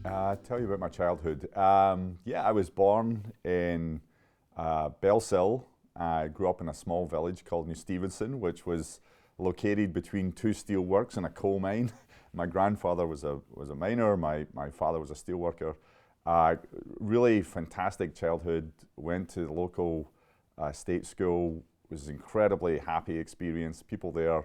Tell you about my childhood. Yeah, I was born in Belsill. I grew up in a small village called New Stevenson, which was located between two steel works and a coal mine. My grandfather was a miner. My father was a steel worker. Really fantastic childhood. Went to the local state school. Was an incredibly happy experience. People there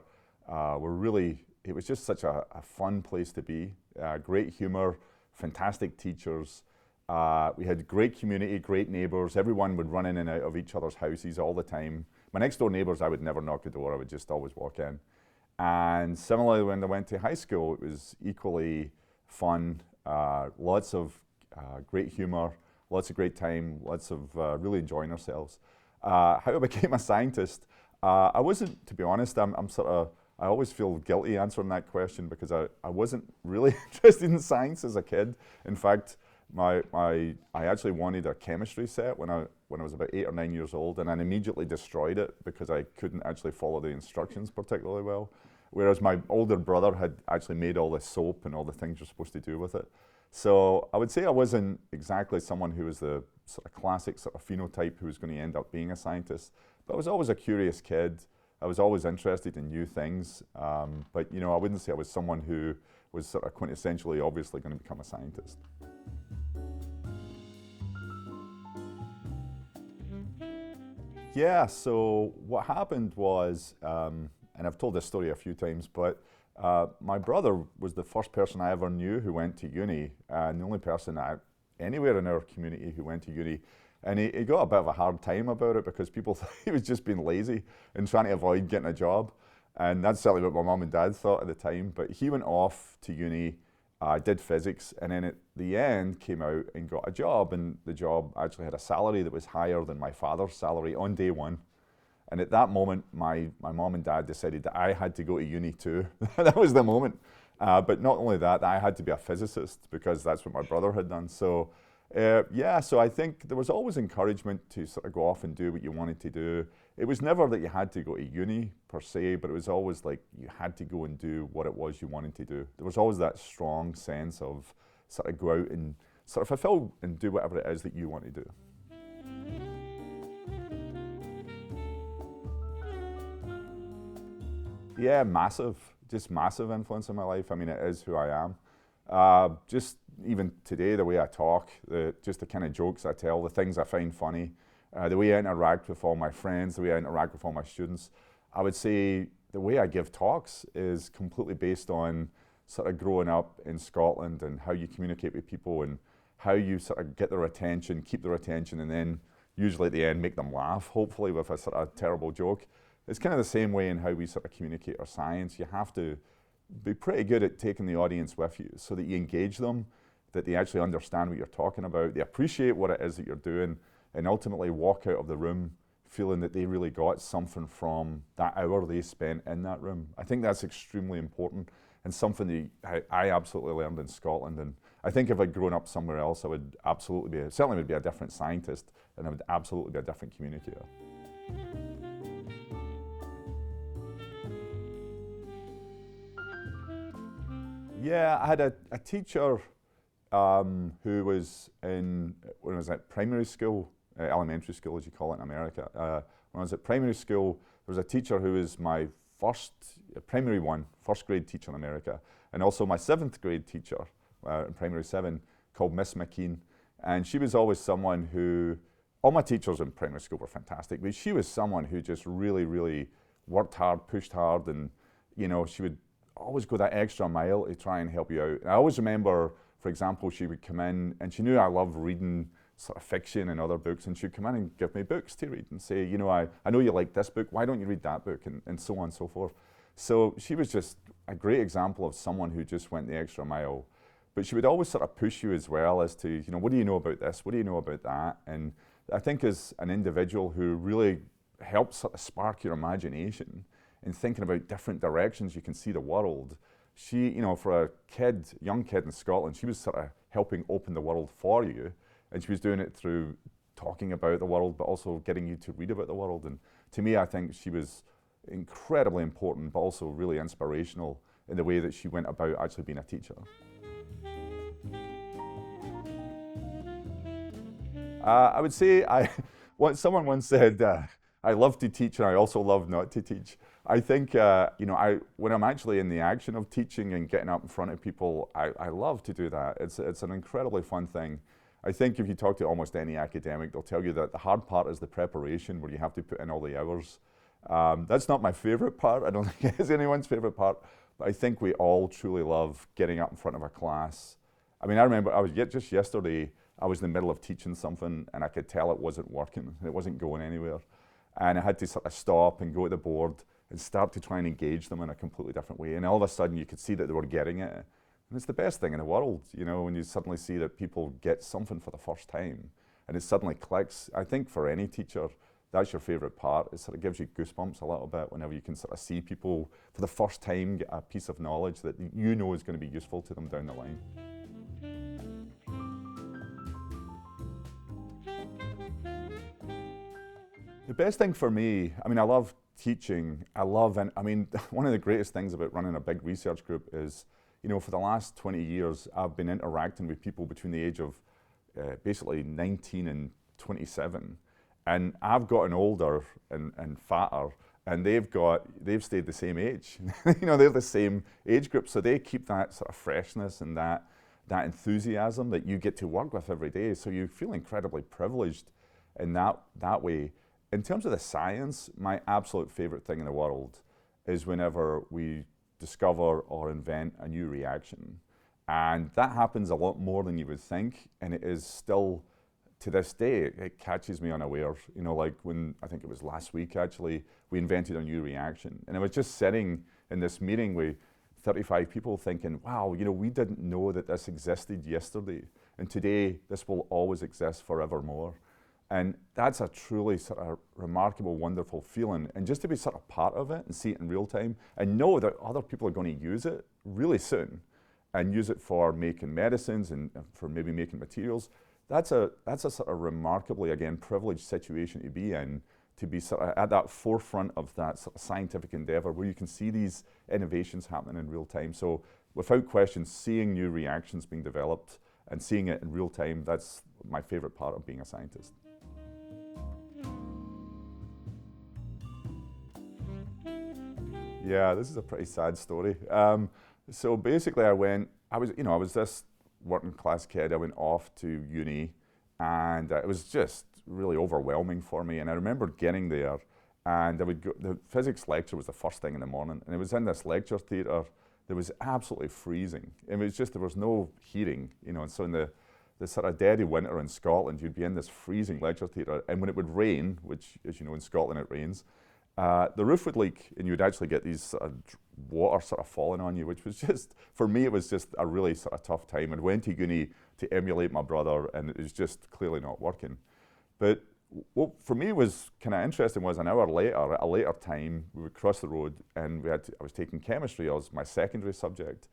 were really. It was just such a fun place to be. Great humor, fantastic teachers. We had great community, great neighbours. Everyone would run in and out of each other's houses all the time. My next door neighbours, I would never knock the door. I would just always walk in. And similarly, when I went to high school, it was equally fun. Lots of great humour, lots of great time, lots of really enjoying ourselves. How I became a scientist, I wasn't, to be honest, I always feel guilty answering that question because I wasn't really interested in science as a kid. In fact, I actually wanted a chemistry set when I was about 8 or 9 years old, and I immediately destroyed it because I couldn't actually follow the instructions particularly well. Whereas my older brother had actually made all the soap and all the things you're supposed to do with it. So I would say I wasn't exactly someone who was the sort of classic sort of phenotype who was going to end up being a scientist, but I was always a curious kid. I was always interested in new things, but I wouldn't say I was someone who was sort of quintessentially obviously going to become a scientist. Yeah, so what happened was, and I've told this story a few times, but my brother was the first person I ever knew who went to uni, and the only person anywhere in our community who went to uni. And he got a bit of a hard time about it because people thought he was just being lazy and trying to avoid getting a job. And that's certainly what my mum and dad thought at the time. But he went off to uni, did physics, and then at the end came out and got a job. And the job actually had a salary that was higher than my father's salary on day one. And at that moment, my mum and dad decided that I had to go to uni too. That was the moment. But not only that, I had to be a physicist because that's what my brother had done. So so I think there was always encouragement to sort of go off and do what you wanted to do. It was never that you had to go to uni per se, but it was always like you had to go and do what it was you wanted to do. There was always that strong sense of sort of go out and sort of fulfill and do whatever it is that you want to do. Yeah, just massive influence in my life. I mean, it is who I am. Just even today, the way I talk, just the kind of jokes I tell, the things I find funny, the way I interact with all my friends, the way I interact with all my students. I would say the way I give talks is completely based on sort of growing up in Scotland and how you communicate with people and how you sort of get their attention, keep their attention, and then usually at the end make them laugh, hopefully with a sort of terrible joke. It's kind of the same way in how we sort of communicate our science. You have to be pretty good at taking the audience with you so that you engage them, that they actually understand what you're talking about, they appreciate what it is that you're doing, and ultimately walk out of the room feeling that they really got something from that hour they spent in that room. I think that's extremely important and something that I absolutely learned in Scotland. And I think if I'd grown up somewhere else, I would absolutely certainly would be a different scientist, and I would absolutely be a different communicator. Yeah, I had a teacher who was when I was at primary school, elementary school as you call it in America. When I was at primary school, there was a teacher who was my first grade teacher in America, and also my 7th grade teacher in primary 7 called Miss McKean. And she was always someone who, all my teachers in primary school were fantastic, but she was someone who just really, really worked hard, pushed hard, and she would always go that extra mile to try and help you out. And I always remember, for example, she would come in and she knew I loved reading sort of fiction and other books, and she'd come in and give me books to read and say, I know you like this book, why don't you read that book, and so on and so forth. So she was just a great example of someone who just went the extra mile. But she would always sort of push you as well as to, what do you know about this, what do you know about that? And I think as an individual who really helps sort of spark your imagination in thinking about different directions you can see the world. She, for a young kid in Scotland, she was sort of helping open the world for you, and she was doing it through talking about the world, but also getting you to read about the world. And to me, I think she was incredibly important, but also really inspirational in the way that she went about actually being a teacher. I would say someone once said, I love to teach and I also love not to teach. I think, when I'm actually in the action of teaching and getting up in front of people, I love to do that. It's an incredibly fun thing. I think if you talk to almost any academic, they'll tell you that the hard part is the preparation, where you have to put in all the hours. That's not my favorite part. I don't think it is anyone's favorite part, but I think we all truly love getting up in front of a class. I mean, I remember just yesterday, I was in the middle of teaching something and I could tell it wasn't working, it wasn't going anywhere. And I had to sort of stop and go to the board and start to try and engage them in a completely different way. And all of a sudden you could see that they were getting it. And it's the best thing in the world, when you suddenly see that people get something for the first time and it suddenly clicks. I think for any teacher, that's your favorite part. It sort of gives you goosebumps a little bit whenever you can sort of see people for the first time get a piece of knowledge that is going to be useful to them down the line. The best thing for me, I love teaching. One of the greatest things about running a big research group is, for the last 20 years, I've been interacting with people between the age of basically 19 and 27. And I've gotten older and fatter, and they've stayed the same age. They're the same age group, so they keep that sort of freshness and that enthusiasm that you get to work with every day. So you feel incredibly privileged in that way. In terms of the science, my absolute favorite thing in the world is whenever we discover or invent a new reaction. And that happens a lot more than you would think, and it is still, to this day, it catches me unawares. Like when, I think it was last week actually, we invented a new reaction. And I was just sitting in this meeting with 35 people thinking, wow, we didn't know that this existed yesterday. And today, this will always exist forevermore. And that's a truly sort of remarkable, wonderful feeling. And just to be sort of part of it and see it in real time and know that other people are going to use it really soon and use it for making medicines and for maybe making materials, that's a sort of remarkably, again, privileged situation to be in, to be sort of at that forefront of that sort of scientific endeavor where you can see these innovations happening in real time. So without question, seeing new reactions being developed and seeing it in real time, that's my favorite part of being a scientist. Yeah, this is a pretty sad story. So basically I was this working class kid. I went off to uni and it was just really overwhelming for me. And I remember getting there and the physics lecture was the first thing in the morning. And it was in this lecture theatre that was absolutely freezing. It was just, there was no heating, and so in the sort of dead of winter in Scotland, you'd be in this freezing lecture theatre. And when it would rain, which as you know in Scotland it rains, the roof would leak and you would actually get these water sort of falling on you, which was just, for me, it was just a really sort of tough time. And went to uni to emulate my brother and it was just clearly not working. But what for me was kind of interesting was an hour later, at a later time, we would cross the road and I was taking chemistry as my secondary subject.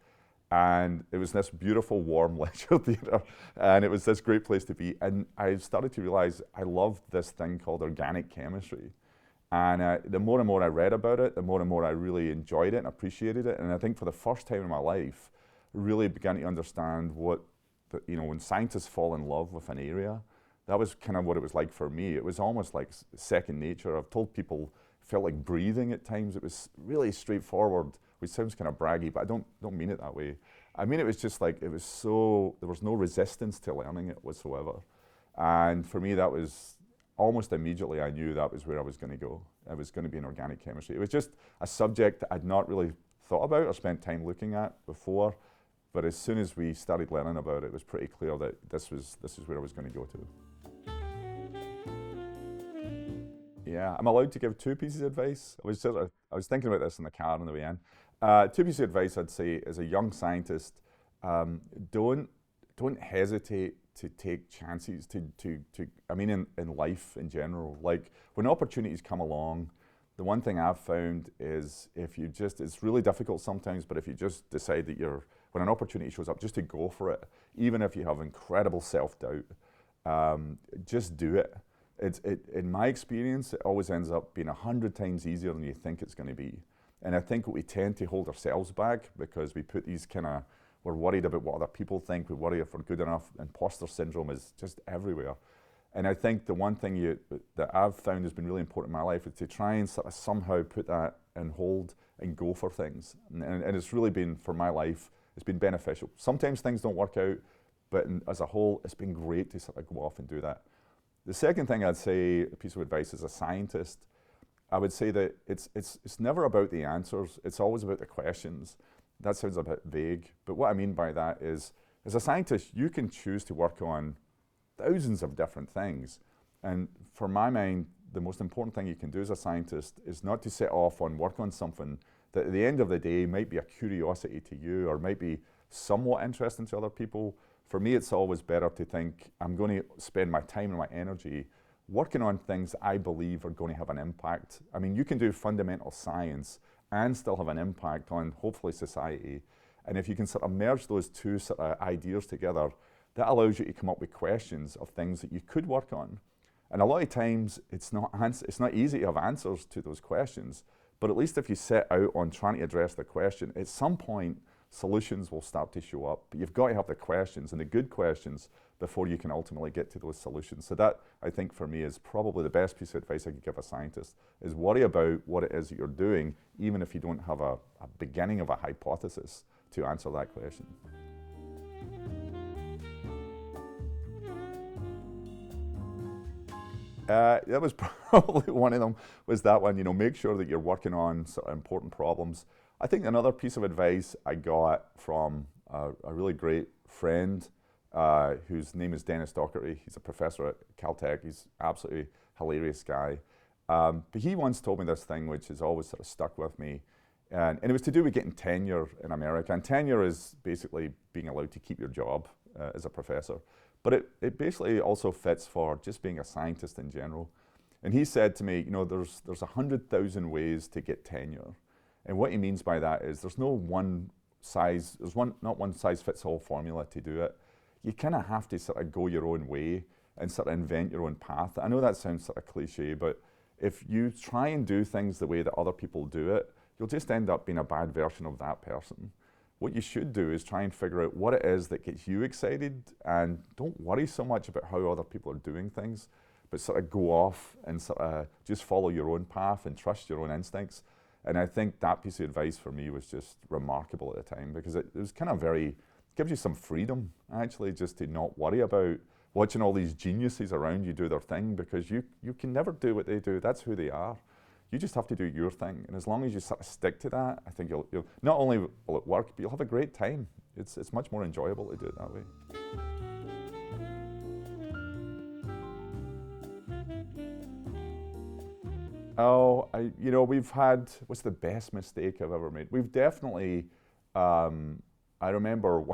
And it was this beautiful, warm lecture theatre, and it was this great place to be. And I started to realize I loved this thing called organic chemistry. And the more and more I read about it, the more and more I really enjoyed it and appreciated it. And I think for the first time in my life, really began to understand when scientists fall in love with an area, that was kind of what it was like for me. It was almost like second nature. I've told people it felt like breathing at times. It was really straightforward, which sounds kind of braggy, but I don't mean it that way. I mean, it was just like, there was no resistance to learning it whatsoever. And for me, that was almost immediately I knew that was where I was going to go. I was going to be in organic chemistry. It was just a subject that I'd not really thought about or spent time looking at before, but as soon as we started learning about it, it was pretty clear that this is where I was going to go to. Yeah, I'm allowed to give two pieces of advice. I was thinking about this in the car on the way in. Two pieces of advice I'd say as a young scientist, don't hesitate to take chances in life in general. Like when opportunities come along, the one thing I've found is it's really difficult sometimes, but if you just decide that when an opportunity shows up, just to go for it, even if you have incredible self-doubt, just do it. In my experience, it always ends up being 100 times easier than you think it's going to be. And I think we tend to hold ourselves back because we put these we're worried about what other people think, we worry if we're good enough. Imposter syndrome is just everywhere. And I think the one thing that I've found has been really important in my life is to try and sort of somehow put that in hold and go for things. And it's really been, for my life, it's been beneficial. Sometimes things don't work out, but as a whole, it's been great to sort of go off and do that. The second thing I'd say, a piece of advice as a scientist, I would say that it's never about the answers, it's always about the questions. That sounds a bit vague, but what I mean by that is, as a scientist, you can choose to work on thousands of different things. And for my mind, the most important thing you can do as a scientist is not to set off on work on something that at the end of the day might be a curiosity to you or might be somewhat interesting to other people. For me, it's always better to think, I'm going to spend my time and my energy working on things I believe are going to have an impact. I mean, you can do fundamental science and still have an impact on, hopefully, society. And if you can sort of merge those two sort of ideas together, that allows you to come up with questions of things that you could work on. And a lot of times, it's not easy to have answers to those questions, but at least if you set out on trying to address the question, at some point, solutions will start to show up. But you've got to have the questions, and the good questions, before you can ultimately get to those solutions. So that, I think, for me, is probably the best piece of advice I could give a scientist, is worry about what it is that you're doing, even if you don't have a beginning of a hypothesis to answer that question. That was probably one of them, was that one, make sure that you're working on sort of important problems. I think another piece of advice I got from a really great friend whose name is Dennis Docherty. He's a professor at Caltech. He's absolutely hilarious guy. But he once told me this thing which has always sort of stuck with me. And it was to do with getting tenure in America. And tenure is basically being allowed to keep your job as a professor. But it basically also fits for just being a scientist in general. And he said to me, there's 100,000 ways to get tenure. And what he means by that is there's not one size fits all formula to do it. You kind of have to sort of go your own way and sort of invent your own path. I know that sounds sort of cliche, but if you try and do things the way that other people do it, you'll just end up being a bad version of that person. What you should do is try and figure out what it is that gets you excited, and don't worry so much about how other people are doing things, but sort of go off and sort of just follow your own path and trust your own instincts. And I think that piece of advice for me was just remarkable at the time, because it was kind of gives you some freedom, actually, just to not worry about watching all these geniuses around you do their thing, because you can never do what they do. That's who they are. You just have to do your thing. And as long as you sort of stick to that, I think you'll not only will it work, but you'll have a great time. It's much more enjoyable to do it that way. Oh, we've had, what's the best mistake I've ever made? We've definitely, I remember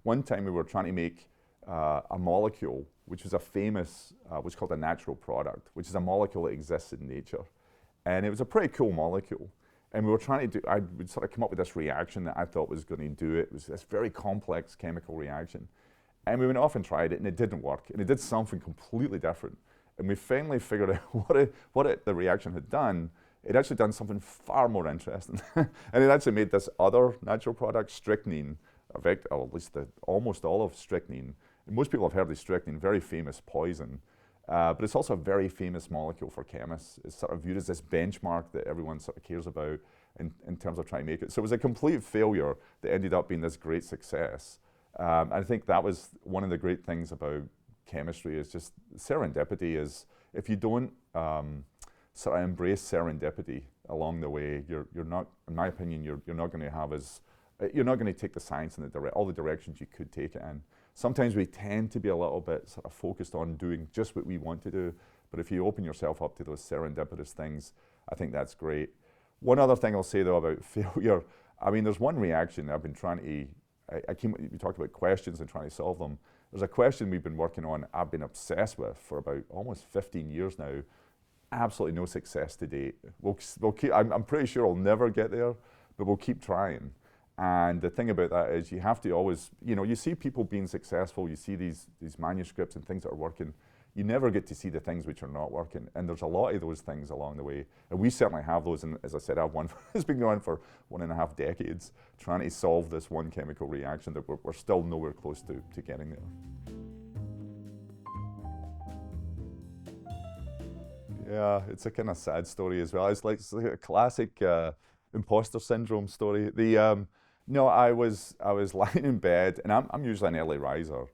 one time we were trying to make a molecule, which was a famous, what's called a natural product, which is a molecule that exists in nature. And it was a pretty cool molecule. And we were trying to I would sort of come up with this reaction that I thought was going to do it. It was this very complex chemical reaction. And we went off and tried it, and it didn't work. And it did something completely different. And we finally figured out what the reaction had done. It actually done something far more interesting. And it actually made this other natural product, strychnine, at least almost all of strychnine. And most people have heard of strychnine, very famous poison. But it's also a very famous molecule for chemists. It's sort of viewed as this benchmark that everyone sort of cares about in terms of trying to make it. So it was a complete failure that ended up being this great success. And I think that was one of the great things about chemistry, is just serendipity. Is if you don't sort of embrace serendipity along the way, you're not, in my opinion, you're not going to take the science in all the directions you could take it in. Sometimes we tend to be a little bit sort of focused on doing just what we want to do, but if you open yourself up to those serendipitous things, I think that's great. One other thing I'll say though about failure, I mean, there's one reaction I've been trying to, we talked about questions and trying to solve them. There's a question we've been working on, I've been obsessed with for about almost 15 years now. Absolutely no success to date. We'll keep, I'm pretty sure I'll never get there, but we'll keep trying. And the thing about that is you have to always, you see people being successful, you see these manuscripts and things that are working. You never get to see the things which are not working. And there's a lot of those things along the way. And we certainly have those. And as I said, I've one it's been going for 1.5 decades trying to solve this one chemical reaction that we're still nowhere close to getting there. Yeah, it's a kind of sad story as well. It's like a classic imposter syndrome story. No, I was lying in bed, and I'm usually an early riser,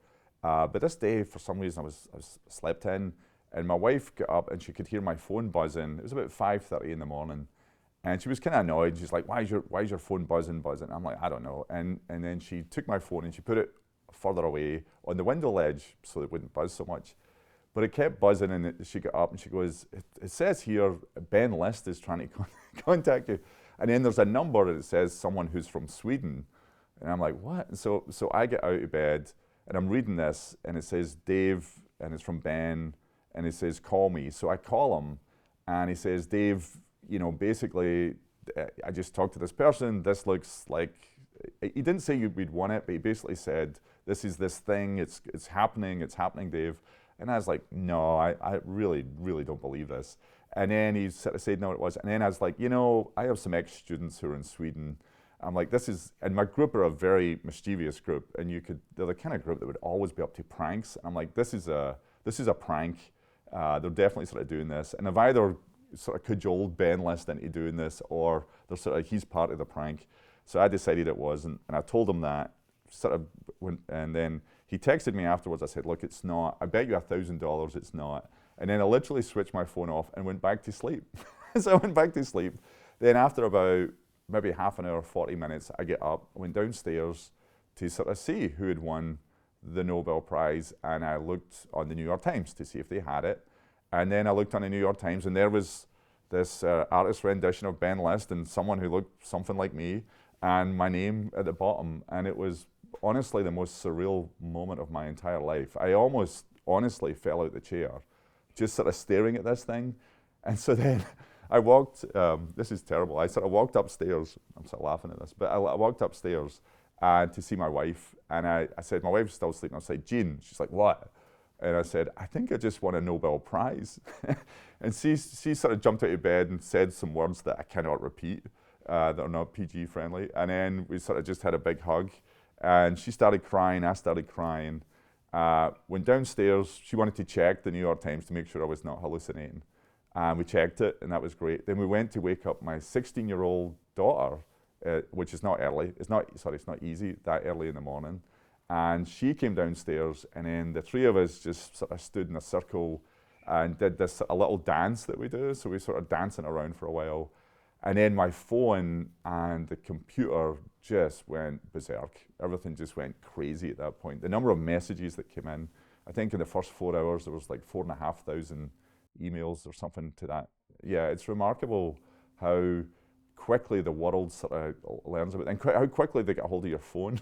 but this day for some reason I was slept in, and my wife got up and she could hear my phone buzzing. It was about 5:30 in the morning, and she was kind of annoyed. She's like, "Why is your phone buzzing?" I'm like, "I don't know." And then she took my phone and she put it further away on the window ledge so it wouldn't buzz so much. But it kept buzzing, and she got up and she goes, it says here, Ben List is trying to contact you. And then there's a number that says someone who's from Sweden. And I'm like, what? And so I get out of bed and I'm reading this, and it says Dave, and it's from Ben, and it says call me. So I call him, and he says, Dave, basically, I just talked to this person. This looks like, he didn't say we'd won it, but he basically said, this is this thing, it's happening, Dave. And I was like, no, I really, really don't believe this. And then he sort of said, no, it was. And then I was like, I have some ex-students who are in Sweden. I'm like, and my group are a very mischievous group, and they're the kind of group that would always be up to pranks. And I'm like, this is a prank. They're definitely sort of doing this. And I've either sort of cajoled Ben List into doing this, or he's part of the prank. So I decided it wasn't, and I told him that. And then he texted me afterwards. I said, look, it's not. I bet you $1,000 it's not. And then I literally switched my phone off and went back to sleep. So I went back to sleep. Then after about maybe half an hour, 40 minutes, I get up, went downstairs to sort of see who had won the Nobel Prize, and I looked on the New York Times to see if they had it. And then I looked on the New York Times, and there was this artist rendition of Ben List and someone who looked something like me, and my name at the bottom. And it was honestly the most surreal moment of my entire life. I almost honestly fell out the chair, just sort of staring at this thing. And so then I walked, this is terrible, I sort of walked upstairs, I'm sort of laughing at this, but I walked upstairs to see my wife, and I said, my wife's still sleeping. I said, Jean. She's like, what? And I said, I think I just won a Nobel Prize. And she sort of jumped out of bed and said some words that I cannot repeat, that are not PG friendly. And then we sort of just had a big hug. And she started crying, I started crying. Went downstairs, she wanted to check the New York Times to make sure I was not hallucinating. And we checked it, and that was great. Then we went to wake up my 16-year-old daughter, which is not early, it's not easy that early in the morning. And she came downstairs, and then the three of us just sort of stood in a circle and did a little dance that we do. So we sort of dancing around for a while. And then my phone and the computer just went berserk. Everything just went crazy at that point. The number of messages that came in, I think in the first 4 hours, there was like 4,500 emails or something to that. Yeah, it's remarkable how quickly the world sort of learns about it, and how quickly they get a hold of your phone.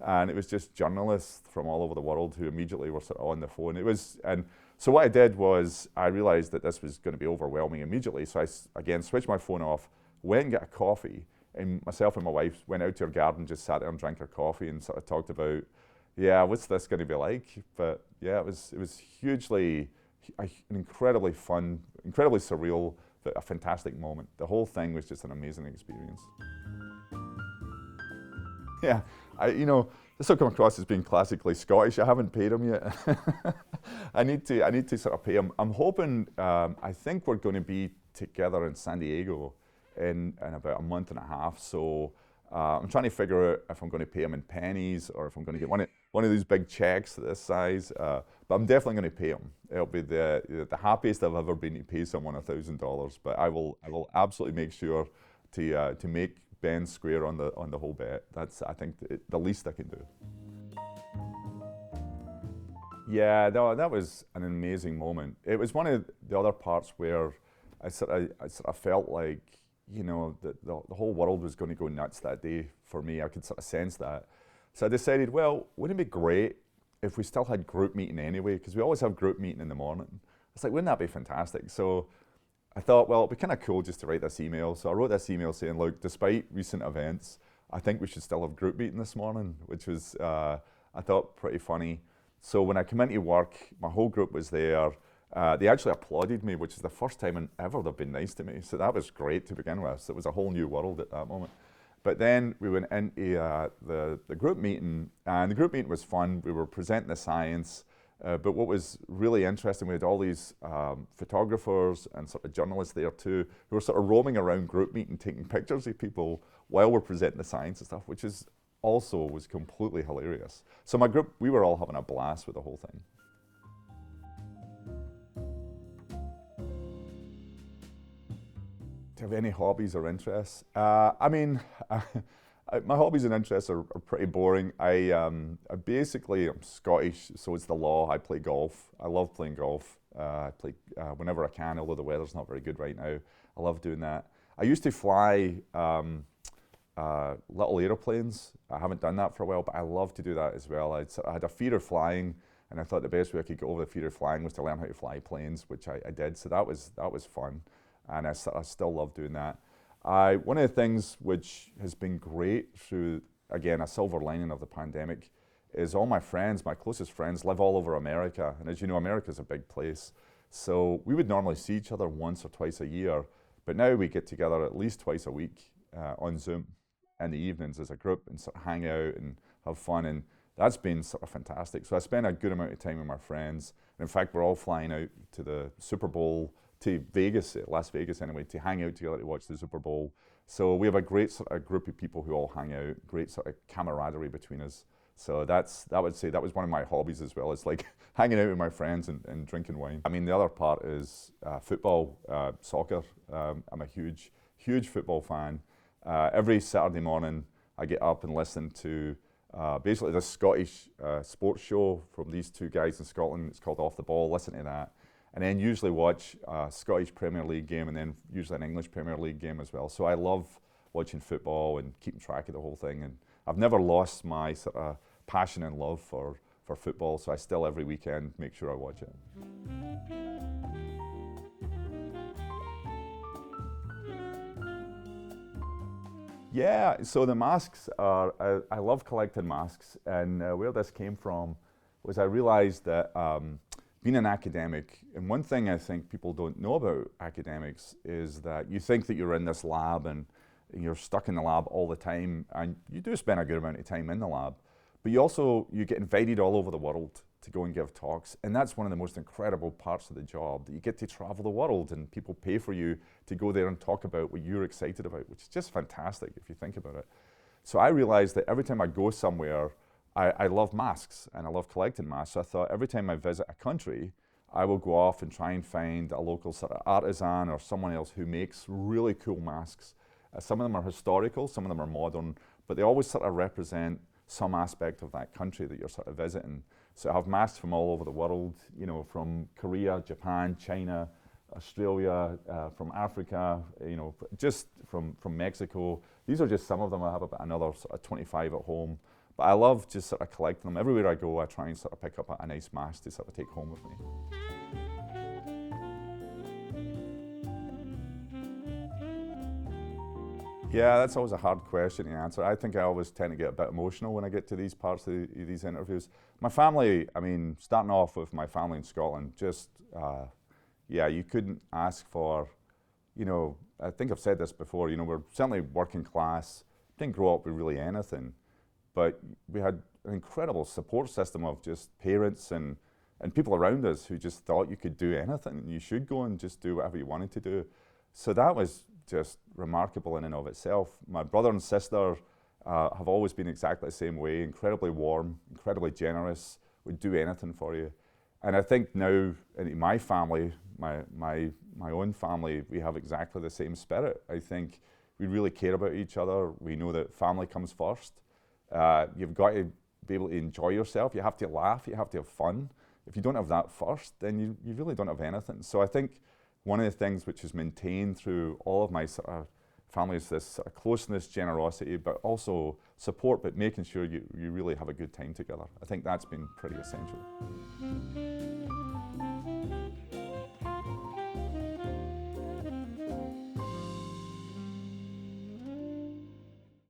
And it was just journalists from all over the world who immediately were sort of on the phone. And so what I did was I realized that this was going to be overwhelming immediately. So I, again, switched my phone off, went and got a coffee, and myself and my wife went out to her garden, just sat there and drank our coffee and sort of talked about, yeah, what's this going to be like? But yeah, it was hugely, an incredibly fun, incredibly surreal, but a fantastic moment. The whole thing was just an amazing experience. Yeah, this will come across as being classically Scottish. I haven't paid him yet. I need to sort of pay him. I'm hoping, I think we're going to be together in San Diego in about a month and a half. So I'm trying to figure out if I'm going to pay him in pennies or if I'm going to get one of these big checks this size. But I'm definitely going to pay him. It'll be the happiest I've ever been to pay someone $1,000. But I will absolutely make sure to make Ben square on the whole bet. That's, I think, the least I can do. Yeah, no, that was an amazing moment. It was one of the other parts where I sort of felt like, the whole world was going to go nuts that day for me. I could sort of sense that. So I decided, well, wouldn't it be great if we still had group meeting anyway? Because we always have group meeting in the morning. It's like, wouldn't that be fantastic? So I thought, well, it'd be kind of cool just to write this email. So I wrote this email saying, look, despite recent events, I think we should still have group meeting this morning, which was, I thought, pretty funny. So when I came into work, my whole group was there. They actually applauded me, which is the first time ever they've been nice to me. So that was great to begin with. So it was a whole new world at that moment. But then we went into the group meeting, and the group meeting was fun. We were presenting the science. But what was really interesting, we had all these photographers and sort of journalists there too, who were sort of roaming around group meeting, taking pictures of people while we're presenting the science and stuff, which is also was completely hilarious. So my group, we were all having a blast with the whole thing. Do you have any hobbies or interests? I mean, my hobbies and interests are pretty boring. I'm Scottish, so it's the law. I play golf. I love playing golf. I play whenever I can, although the weather's not very good right now. I love doing that. I used to fly little aeroplanes. I haven't done that for a while, but I love to do that as well. I had a fear of flying, and I thought the best way I could get over the fear of flying was to learn how to fly planes, which I did. So that was fun, and I still love doing that. One of the things which has been great through, again, a silver lining of the pandemic, is all my friends, my closest friends, live all over America. And as you know, America's a big place. So we would normally see each other once or twice a year, but now we get together at least twice a week on Zoom in the evenings as a group and sort of hang out and have fun. And that's been sort of fantastic. So I spend a good amount of time with my friends. And in fact, we're all flying out to the Super Bowl, to Vegas, Las Vegas anyway, to hang out together to watch the Super Bowl. So we have a great sort of group of people who all hang out, great sort of camaraderie between us. So I would say that was one of my hobbies as well. It's like hanging out with my friends and drinking wine. I mean, the other part is football, soccer. I'm a huge football fan. Every Saturday morning, I get up and listen to basically this Scottish sports show from these two guys in Scotland. It's called Off the Ball. Listen to that. And then usually watch a Scottish Premier League game and then usually an English Premier League game as well. So I love watching football and keeping track of the whole thing. And I've never lost my sort of passion and love for football, so I still every weekend make sure I watch it. Yeah, so the masks are, I love collecting masks, and where this came from was I realized that being an academic, and one thing I think people don't know about academics is that you think that you're in this lab and you're stuck in the lab all the time, and you do spend a good amount of time in the lab, but you get invited all over the world to go and give talks, and that's one of the most incredible parts of the job, that you get to travel the world and people pay for you to go there and talk about what you're excited about, which is just fantastic if you think about it. So I realized that every time I go somewhere, I love masks and I love collecting masks. So I thought every time I visit a country, I will go off and try and find a local sort of artisan or someone else who makes really cool masks. Some of them are historical, some of them are modern, but they always sort of represent some aspect of that country that you're sort of visiting. So I have masks from all over the world, you know, from Korea, Japan, China, Australia, from Africa, you know, just from Mexico. These are just some of them. I have about another sort of 25 at home. But I love just sort of collecting them. Everywhere I go, I try and sort of pick up a nice mask to sort of take home with me. Yeah, that's always a hard question to answer. I think I always tend to get a bit emotional when I get to these parts of these interviews. My family, I mean, starting off with my family in Scotland, just, yeah, you couldn't ask for, you know, I think I've said this before, you know, we're certainly working class, didn't grow up with really anything, but we had an incredible support system of just parents and people around us who just thought you could do anything and you should go and just do whatever you wanted to do. So that was just remarkable in and of itself. My brother and sister have always been exactly the same way, incredibly warm, incredibly generous, would do anything for you. And I think now in my family, my own family, we have exactly the same spirit. I think we really care about each other. We know that family comes first. You've got to be able to enjoy yourself. You have to laugh, you have to have fun. If you don't have that first, then you really don't have anything. So I think one of the things which is maintained through all of my sort of family is this sort of closeness, generosity, but also support, but making sure you really have a good time together. I think that's been pretty essential.